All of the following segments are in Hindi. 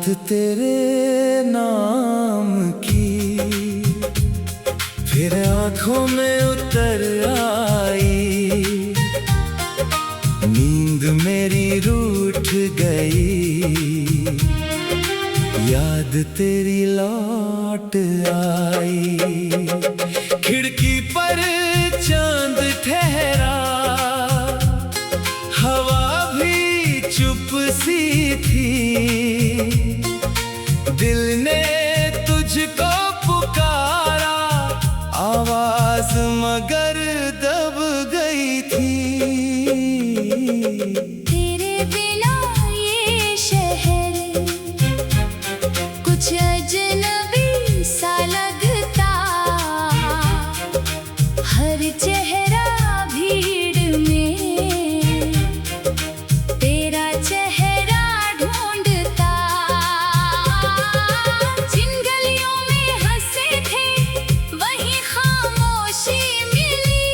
तेरे नाम की फिर आंखों में उतर आई, नींद मेरी रूठ गई, याद तेरी लौट आई। खिड़की पर चांद ठहरा, हवा भी चुप सी थी, दिल ने तुझको पुकारा, आवाज मगर दब गई थी। तेरे बिना ये शहर कुछ अजनबी सा लगता, हर चेहरा भीड़ में तेरा चेहरा ढूंढता। जिन गलियों में हंसे थे वहीं खामोशी मिली,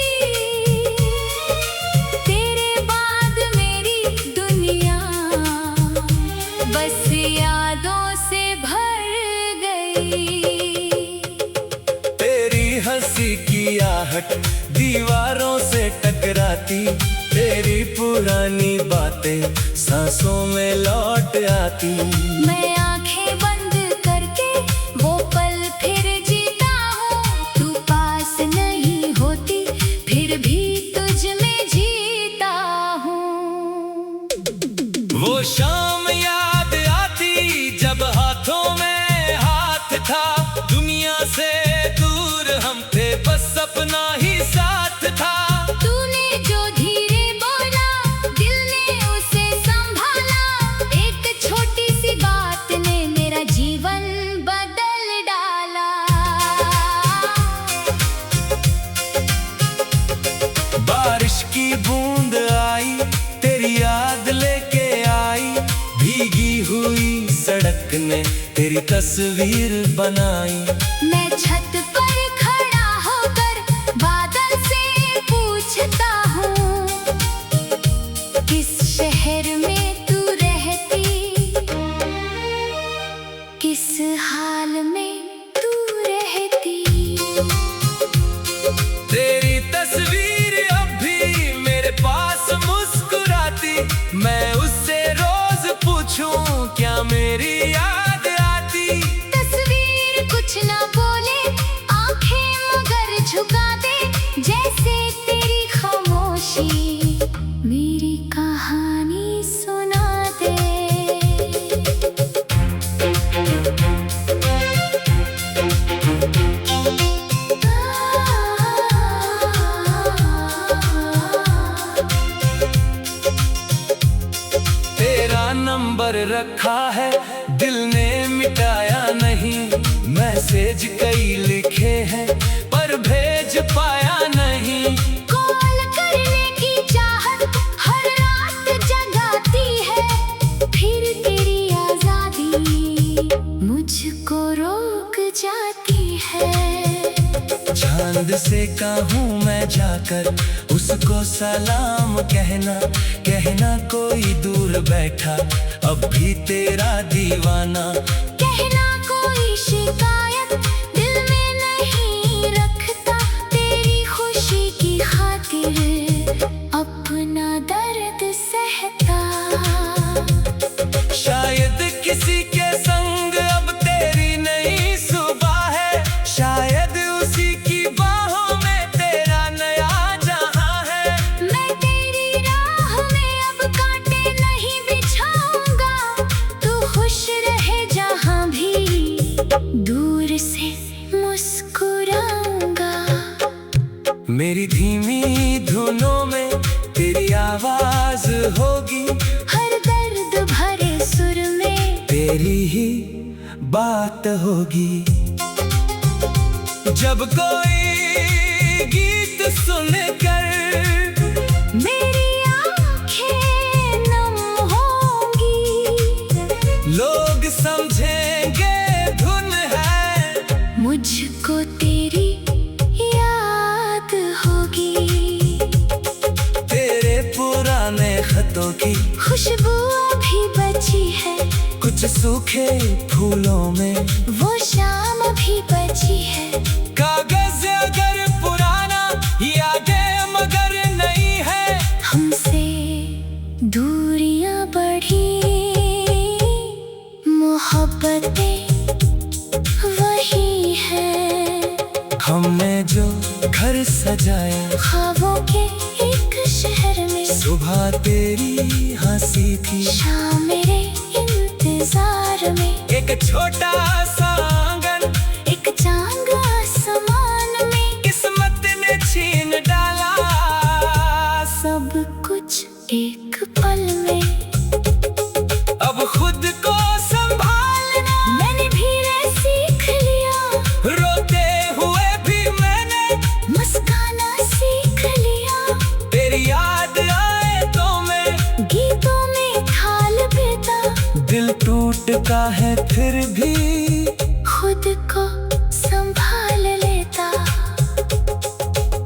तेरे बाद मेरी दुनिया बस यादों से भर गई। तेरी हंसी की आहट दीवारों से टकराती, तेरी पुरानी बातें सांसों में लौट आती। मैं आंखें बंद करके वो पल फिर जीता हूँ, तू पास नहीं होती फिर भी तुझ में जीता हूँ। वो शाम याद आती जब हाथों में हाथ था, दुनिया से दूर हम थे बस अपना ही साथ था। तूने जो धीरे बोला दिल ने उसे संभाला, एक छोटी सी बात ने मेरा जीवन बदल डाला। बारिश की बूंद आई, तेरी याद लेके आई, भीगी हुई सड़क ने तेरी तस्वीर बनाई। मैं छत पर खड़ा होकर बादल से पूछता हूँ, किस शहर में तू रहती, किस हाल में तू रहती। तेरी तस्वीर अब भी मेरे पास मुस्कुराती, मैं उससे रोज पूछूं क्या मेरी याद आती। तस्वीर कुछ ना बोले, आंखें मगर झुका दे, जैसे तेरी खामोशी मेरी कहानी सुना दे। तेरा नंबर रखा है दिल ने मिटाया नहीं, मैसेज कई लिखे हैं पर भेज पाया नहीं। कॉल करने की चाहत हर रात जगाती है, फिर तेरी आजादी मुझको रोक जाती है। चांद से कहूँ मैं जाकर उसको सलाम कहना, कहना कोई दूर बैठा अब भी तेरा दीवाना। कहना कोई शिकायत दिल में नहीं रखता, तेरी खुशी की खातिर अपना दर्द सहता। शायद किसी के संग अब तेरी नई सुबह है, शायद उसी की बाहों में तेरा नया जहां है। मैं तेरी राह में अब कांटे नहीं बिछाऊंगा, तू खुश रहे जहां भी दूर से मुस्कुराऊंगा। मेरी धीमी धुनों में तेरी आवाज होगी, हर दर्द भरे सुर में तेरी ही बात होगी। जब कोई गीत सुनकर मेरी आंखें नम होंगी, लोग समझेंगे धुन है, मुझको तेरी याद होगी। तेरे पुराने खतों की खुशबू अभी बची है, कुछ कुछ सूखे फूलों में वो शाम भी बची है। कागज अगर पुराना, यादें मगर नई है। हमसे दूरियां बढ़ी, मोहब्बतें वही है। हमने जो घर सजाया ख्वाबों के एक शहर में, सुबह तेरी हंसी थी, शाम मेरे इंतजार में। एक छोटा सा आंगन, एक चांद आसमान में, किस्मत ने छीन डाला सब कुछ एक पल में। अब खुद को संभालना मैंने धीरे सीख लिया, रोते हुए भी मैंने मुस्काना सीख लिया। तेरी याद आए तो मैं गीतों में थाल देता, दिल टूटता है फिर भी खुद को संभाल लेता।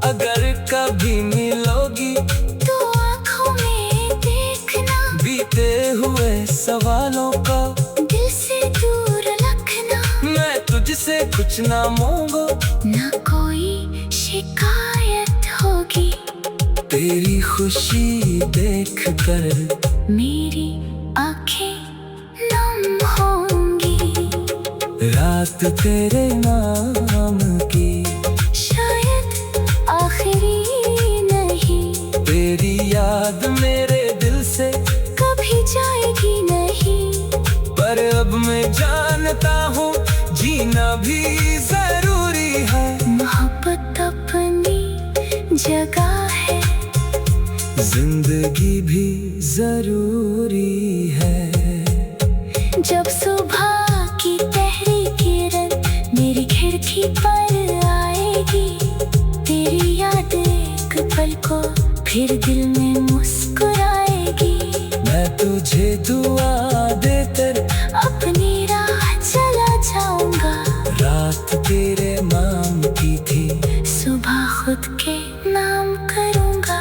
अगर कभी मिलोगी तो आँखों में देखना, बीते हुए सवालों का दिल से दूर रखना। मैं तुझसे कुछ ना मांगू, ना कोई शिकायत होगी, तेरी खुशी देख कर मेरी आंखें नम होंगी। रात तेरे नाम की शायद आखिरी नहीं, तेरी याद मेरे दिल से कभी जाएगी नहीं। पर अब मैं जानता हूँ जीना भी जरूरी है। मोहब्बत अपनी जगह है, जिंदगी भी जरूरी है। जब सुबह की पहली किरण मेरी खिड़की पर आएगी, तेरी याद एक पल को फिर दिल में मुस्कुराएगी। मैं तुझे दुआ देकर अपनी राह चला जाऊंगा, रात तेरे नाम की थी, सुबह खुद के नाम करूंगा।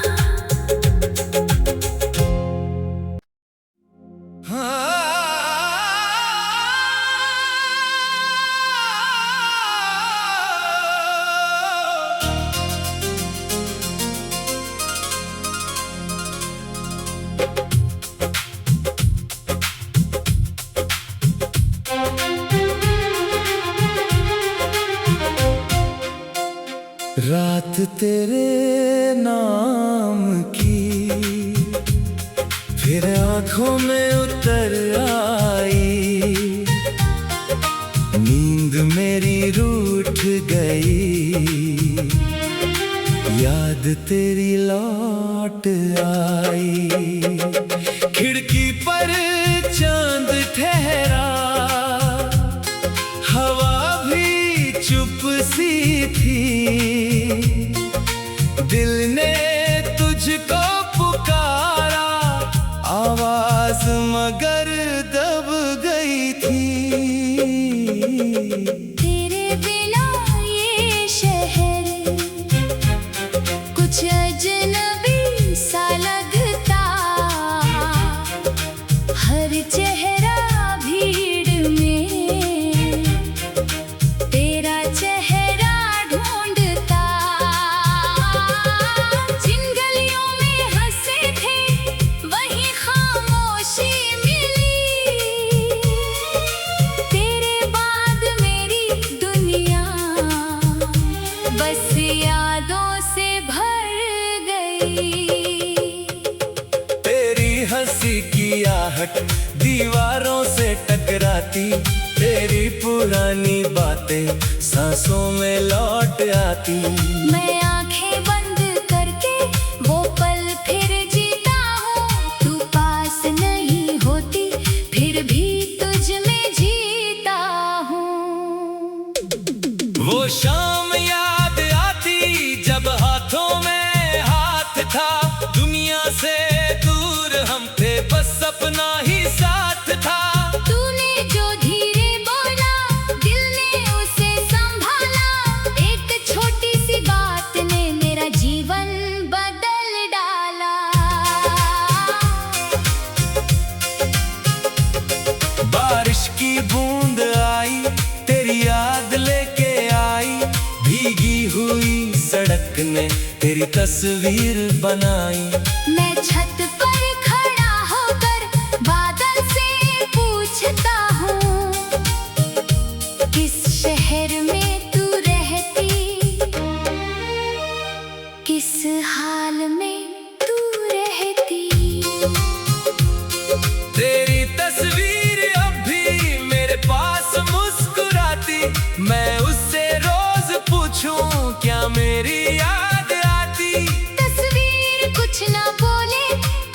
रात तेरे नाम की फिर आंखों में उतर आई, नींद मेरी रूठ गई, याद तेरी लौट आई। खिड़की पर चांद ठहरा, हवा भी चुप सी थी, दिल ने तुझको पुकारा, आवाज मगर दब गई थी। तेरे बिना ये शहर कुछ अजनबी सा लगता, हर चेहरा भीड़ में तेरा चेहरा ढूंढता। जिन गलियों में हंसे थे वही खामोशी मिली, तेरे बाद मेरी दुनिया बस यादों से भर गई। तेरी हंसी की आहट दीवारों से टकराती, तेरी पुरानी बातें सांसों में लौट आती। मैं आंखें बंद करके वो पल फिर जीता हूँ, तू पास नहीं होती फिर भी तुझ में जीता हूँ। वो शाम याद आती जब हाथों में हाथ था, दुनिया से दूर हम थे बस अपना ही साथ था। तूने जो धीरे बोला दिल ने उसे संभाला, एक छोटी सी बात ने मेरा जीवन बदल डाला। बारिश सड़क ने तेरी तस्वीर बनाई। मैं छत पर खड़ा होकर बादल से पूछता हूँ, किस शहर में तू रहती, किस हाल में तू रहती। तेरी तस्वीर अब भी मेरे पास मुस्कुराती, मैं उससे रोज पूछूं क्या मेरी याद आती। तस्वीर कुछ ना बोले,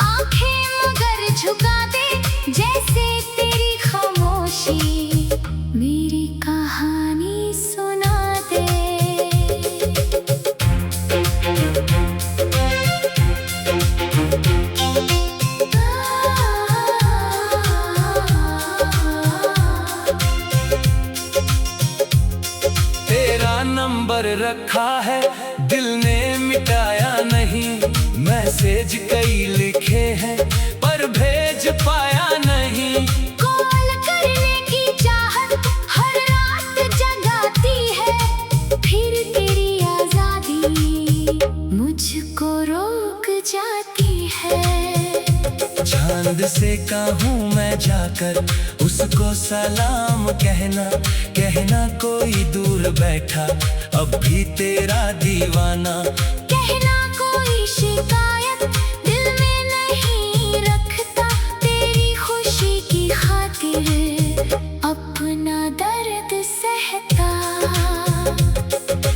आंखें मगर झुका दे, जैसे तेरी खामोशी मेरी कहानी सुना दे। तेरा नंबर रखा है दिल ने मिटाया नहीं, मैसेज कई लिखे हैं पर भेज पाया नहीं। कॉल करने की चाहत हर रात जगाती है, फिर तेरी आजादी मुझको रोक जाती है। चांद से कहूँ मैं जाकर उसको सलाम कहना, कहना कोई दूर बैठा अब भी तेरा दीवाना। कहना कोई शिकायत दिल में नहीं रखता, तेरी खुशी की खातिर अपना दर्द सहता।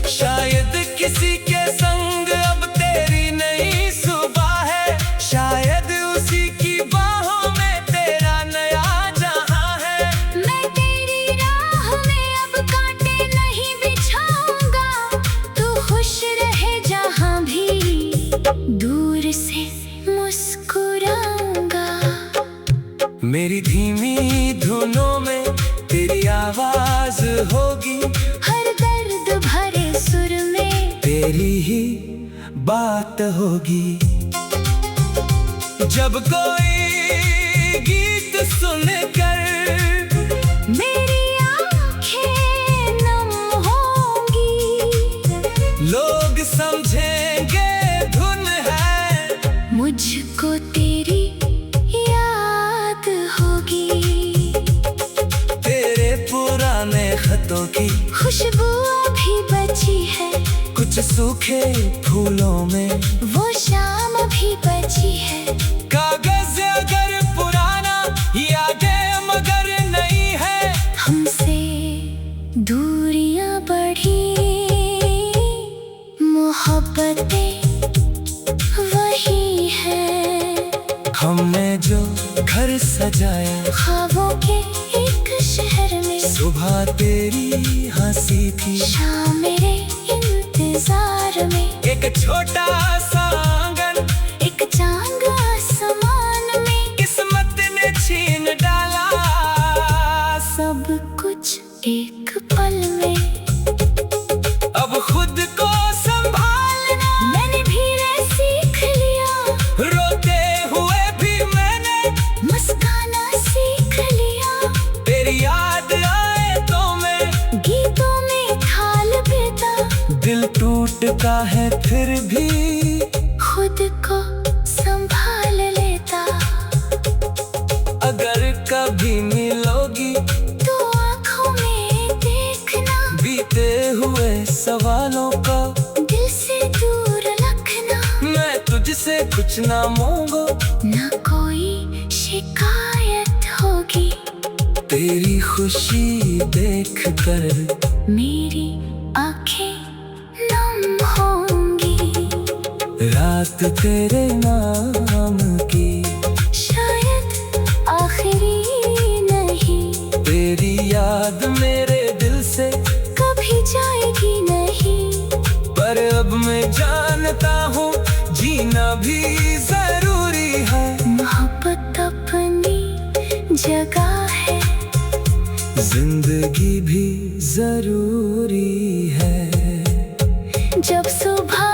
शायद किसी के संग अब तेरी नई सुबह है, शायद उसी की बाहों में तेरा नया जहां है। मैं तेरी राह में अब कांटे नहीं बिछाऊंगा, तू खुश रहे जहां भी दूर से मुस्कुराऊंगा। मेरी धीमी धुनों में तेरी आवाज होगी, हर दर्द भरे सुर में तेरी ही बात होगी। जब कोई गीत सुनकर मेरी आंखें नम होंगी, लोग समझेंगे धुन है, मुझको तेरी याद होगी। तेरे पुराने खतों की खुशबू भी बची है, कुछ सूखे फूलों में वो शाम भी बची है। कागज अगर पुराना यादें मगर नहीं है, हमसे दूरियां बढ़ी, मोहब्बतें वही है। हमने जो घर सजाया ख्वाबों के एक शहर में, सुबह तेरी हंसी थी, शाम मेरे इंतजार में। एक छोटा सा आंगन, एक चांद आसमान में, किस्मत ने छीन डाला सब कुछ एक पल में। अब खुद को संभालना मैंने धीरे सीख लिया, रोते हुए भी मैंने मुस्काना सीख लिया। तेरी याद आए तो मैं गीतों में थाल देता, दिल टूट का है फिर भी खुद को संभाल लेता। अगर कभी मिलोगी तो आंखों में देखना, बीते हुए सवालों का दिल से दूर रखना। मैं तुझसे कुछ ना मांगू, ना कोई शिकायत होगी, तेरी खुशी देख कर मेरी आंखें नम होंगी। रात तेरे नाम की शायद आखिरी नहीं, तेरी याद मेरे दिल से कभी जाएगी नहीं। पर अब मैं जानता हूँ जीना भी जरूरी है। मोहब्बत अपनी जगह है, जिंदगी भी जरूरी है। जब सुबह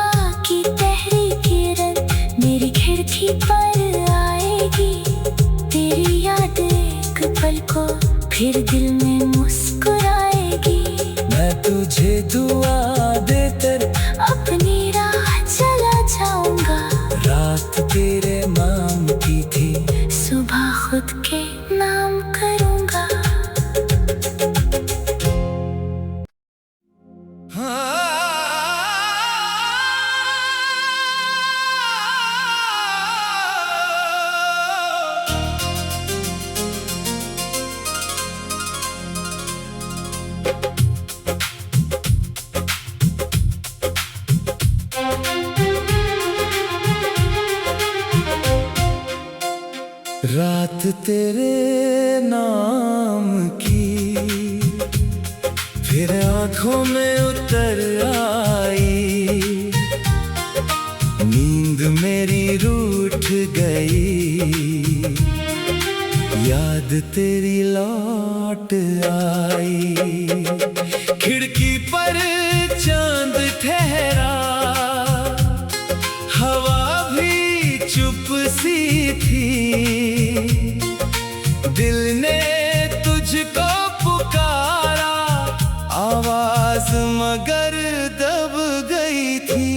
की पहली किरण मेरी खिड़की पर आएगी, तेरी याद एक पल को फिर दिल में मुस्कुराएगी। मैं तुझे दुआ देकर अपने रात तेरे नाम की फिर आंखों में उतर आई, नींद मेरी रूठ गई, याद तेरी लौट आई। खिड़की पर चांद ठहरा, हवा भी चुप सी थी, दिल ने तुझको पुकारा, आवाज मगर दब गई थी।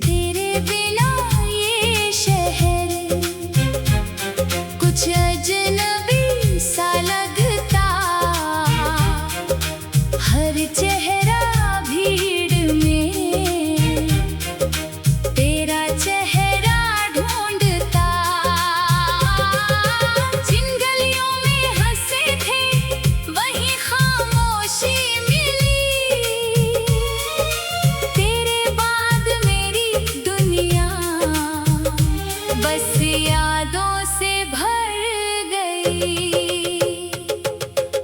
तेरे बिना ये शहर कुछ अजनबी सा लगता, हर चेहरा भीड़ में तेरा चेहरा ढूंढता। जिन गलियों में हंसे थे वहीं खामोशी मिली, तेरे बाद मेरी दुनिया बस यादों से भर गई।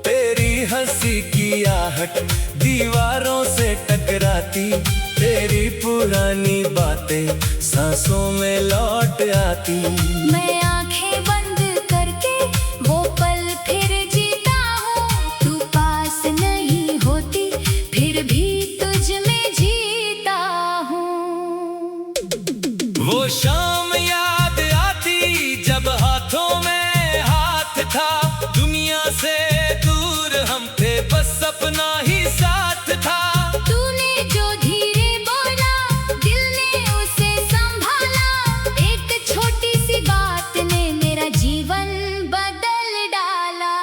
तेरी हंसी की आहट दीवारों से टकराती, तेरी पुरानी बातें सांसों में लौट आती। मैं आंखें बंद करके वो पल फिर जीता हूँ, तू पास नहीं होती फिर भी तुझ में जीता हूँ। वो शाम याद आती जब हाथों में हाथ था, दुनिया से दूर हम थे बस अपना ही साथ था। तूने जो धीरे बोला दिल ने उसे संभाला, एक छोटी सी बात ने मेरा जीवन बदल डाला।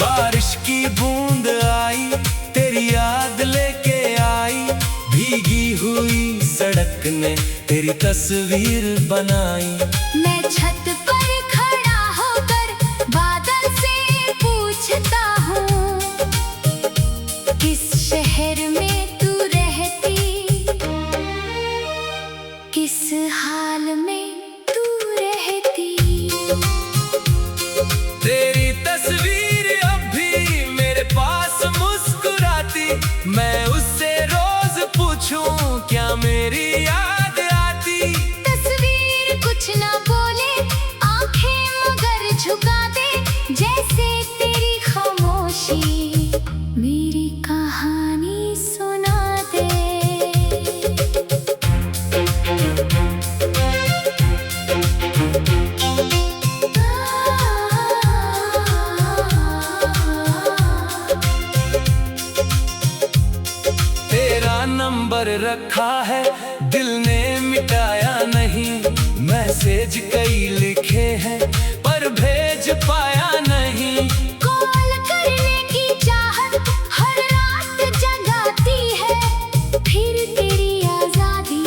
बारिश की बूंद आई तेरी याद लेके आई, भीगी हुई सड़क ने तेरी तस्वीर बनाई। मैं छत पर खड़ा होकर बादल से पूछता हूँ, किस शहर में तू रहती, किस हाल में तू रहती। तेरी तस्वीर अब भी मेरे पास मुस्कुराती, मैं उससे रोज पूछूं क्या मेरी याद आती। तस्वीर कुछ ना बोले, आंखें मगर झुका दे, जैसे तेरी खामोशी मेरी कहानी सुना दे। तेरा नंबर रखा है दिल ने मिटाया नहीं, मैसेज कई लिखे हैं पर भेज पाया नहीं। कॉल करने की चाहत हर रात जगाती है, फिर तेरी आजादी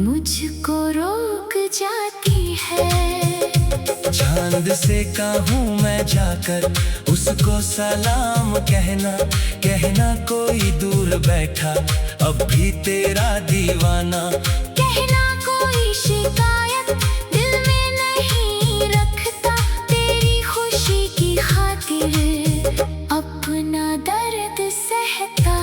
मुझको रोक जाती है। चांद से कहूँ मैं जाकर उसको सलाम कहना, कहना कोई दूर बैठा अब भी तेरा दीवाना। कहना कोई शिकायत दिल में नहीं रखता, तेरी खुशी की खातिर अपना दर्द सहता।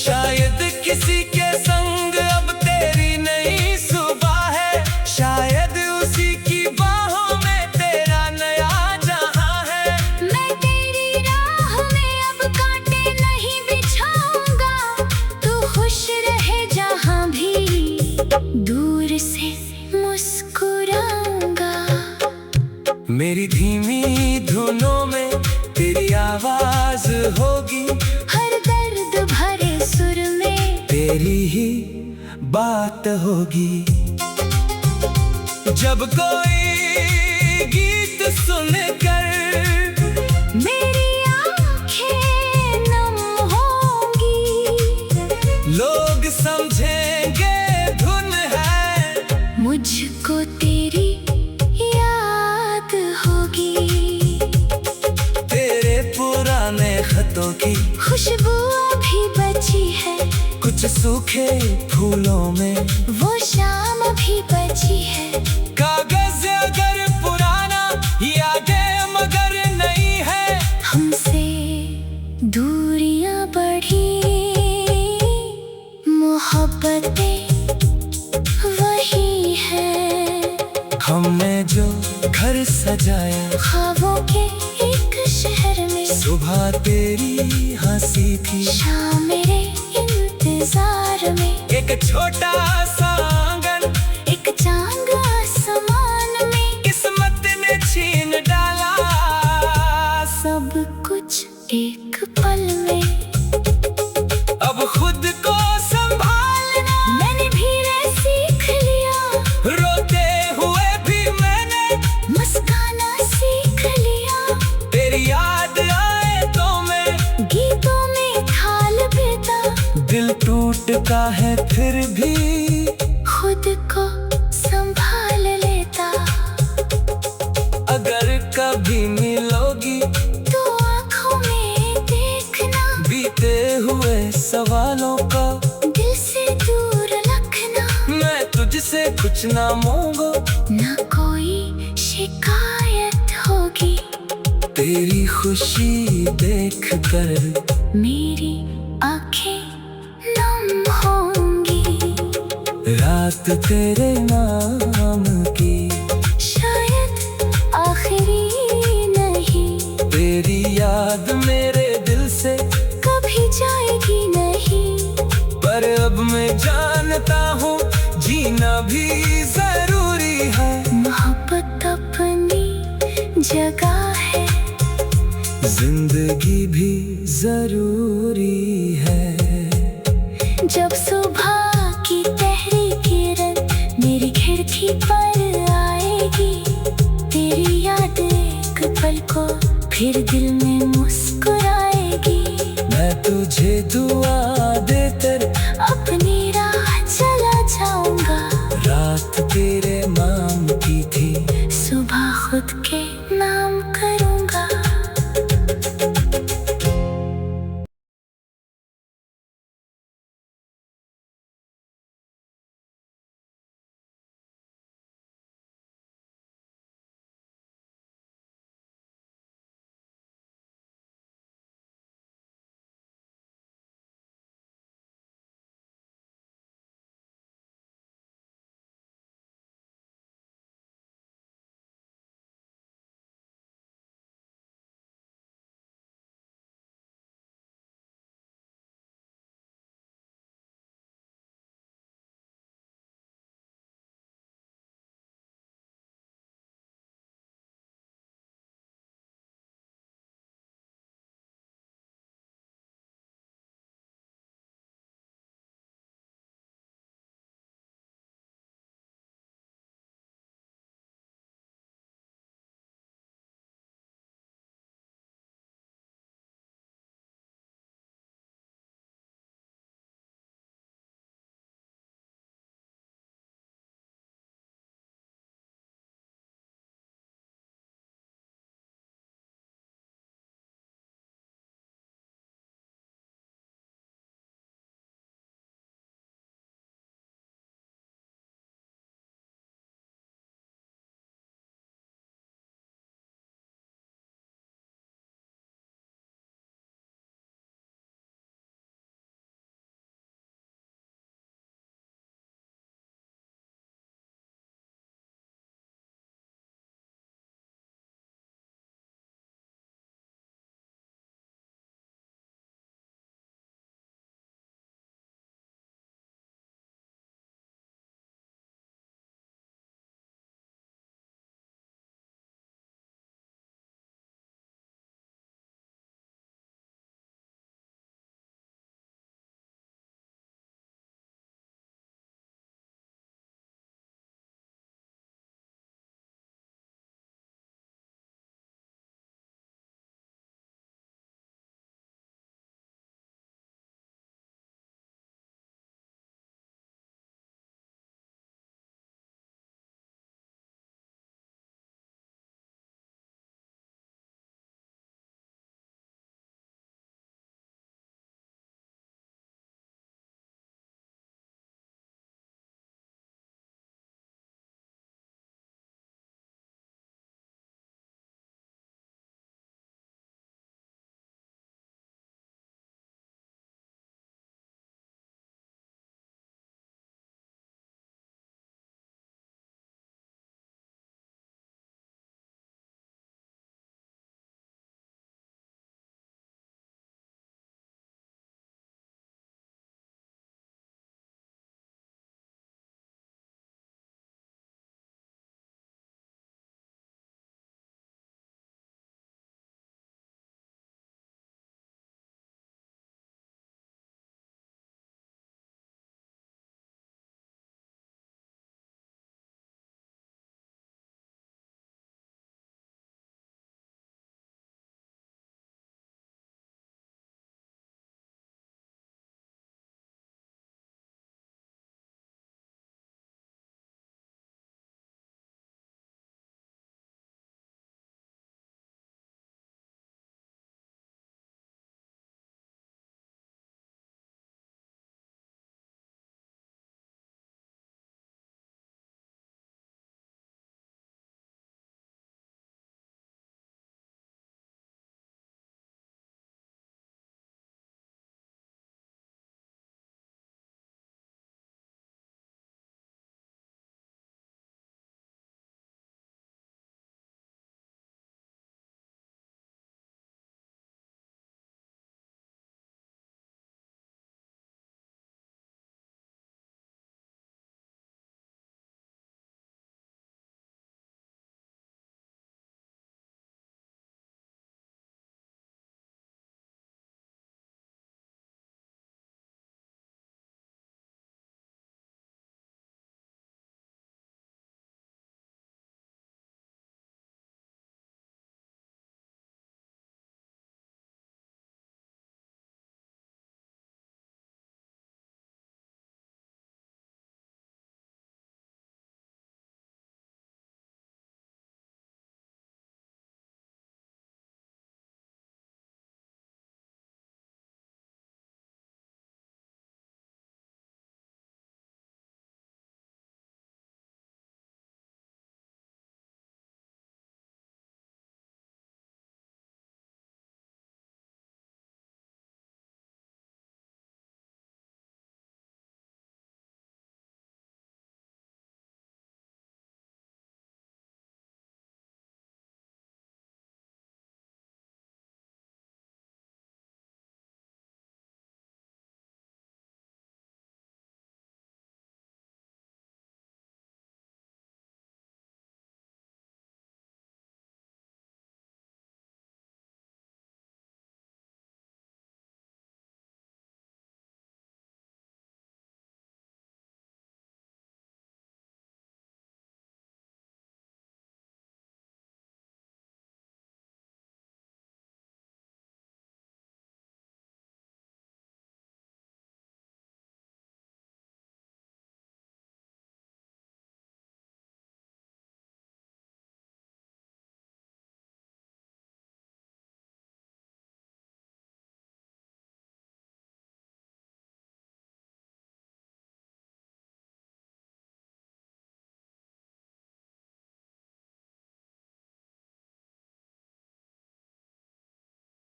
शायद किसी के संग अब तेरी नई सुबह है, शायद उसी की बाहों में तेरा नया जहां है। मैं तेरी राह में अब कांटे नहीं बिछाऊंगा, तू खुश रहे जहां भी दूर से मुस्कुराऊंगा। मेरी धीमी धुनों में तेरी आवाज होगी, हर दर्द भरे सुर में तेरी ही बात होगी। जब कोई गीत सुनकर मेरी आंखें नम होंगी, लोग समझेंगे धुन है, मुझको तेरी याद होगी। तेरे पुराने खतों की खुशबू भी बची है, कुछ कुछ सूखे फूलों में वो शाम भी बची है। कागज अगर पुराना, यादें मगर नई है। हमसे दूरियां बढ़ी, मोहब्बतें वही है। हमने जो घर सजाया ख्वाबों के एक शहर में, सुबह तेरी हंसी थी, शाम मेरे इंतजार में। एक छोटा सा आंगन, एक चांद आसमान में, किस्मत ने छीन डाला सब कुछ एक पल में। अब खुद को संभालना मैंने धीरे सीख लिया, रोते हुए भी मैंने मुस्काना सीख लिया। तेरी याद आए तो मैं गीतों में थाल देता, दिल टूटता है फिर भी खुद को संभाल लेता। अगर कभी मिलोगी तो आँखों में देखना, बीते हुए सवालों का दिल से दूर रखना। मैं तुझसे कुछ ना मांगू, ना कोई शिकायत होगी, तेरी खुशी देख कर मेरी आंखें नम होंगी। रात तेरे नाम की शायद आखिरी नहीं, तेरी याद मेरे दिल से कभी जाएगी नहीं। पर अब मैं जानता हूँ जीना भी जरूरी है। मोहब्बत अपनी जगह है, जिंदगी भी जरूरी है। जब सुबह की पहली किरण मेरी खिड़की पर आएगी, तेरी याद एक पल को फिर दिल में मुस्कुराएगी। मैं तुझे दुआ देते